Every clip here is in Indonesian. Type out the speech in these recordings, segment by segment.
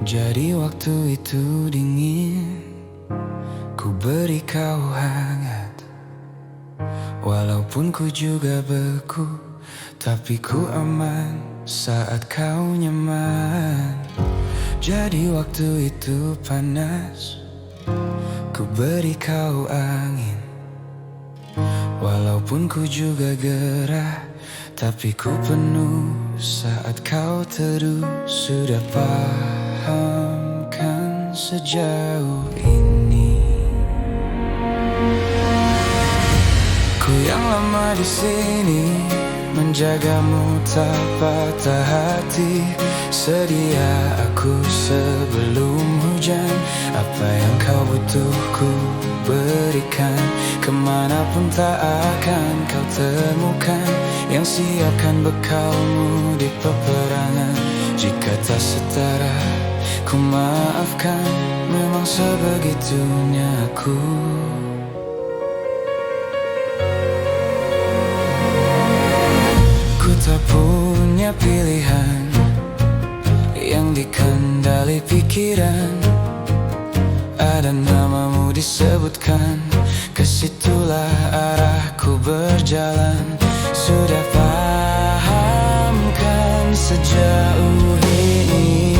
Jadi waktu itu dingin, ku beri kau hangat. Walaupun ku juga beku, tapi ku aman saat kau nyaman. Jadi waktu itu panas, ku beri kau angin. Walaupun ku juga gerah, tapi ku penuh saat kau teduh. Sudah paham kan sejauh ini? Ku yang lama di sini, menjagamu tak patah hati. Sedia aku sebelum hujan, apa yang kau butuh ku berikan. Kemanapun tak akan kau temukan yang siapkan bekalmu di peperangan. Jika tak setara, ku maafkan, memang sebegitunya aku. Ku tak punya pilihan yang dikendali pikiran. Ada namamu disebutkan, kesitulah arahku berjalan. Sudah paham kan sejauh ini?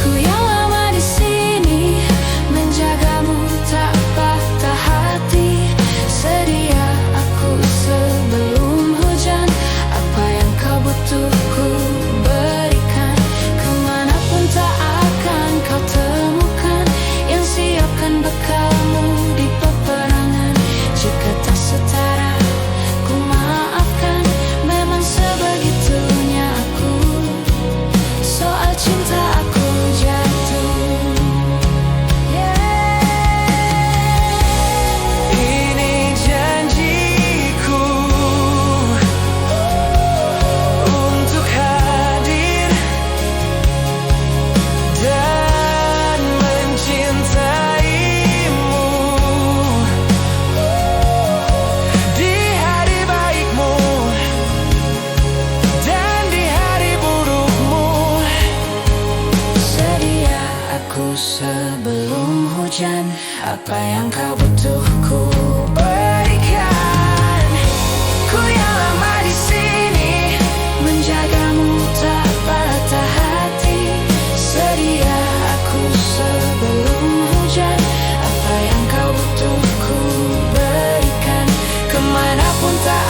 Ku yang lama di sini, menjagamu tak patah hati. Sedia aku sebelum hujan, apa yang kau butuh ku berikan. Kemanapun tak akan kau temukan yang siapkan bekalmu di peperangan. Jika tak setara, ku maafkan, memang sebegitunya aku. Soal cinta aku jatuh. Ini janjiku untuk hadir dan mencintaimu di hari baikmu dan di hari burukmu. Sedia aku sebelum hujan, apa yang kau butuh ku berikan. Ku yang lama di sini, menjagamu tak patah hati. Sedia aku sebelum hujan, apa yang kau butuh ku berikan. Kemanapun tak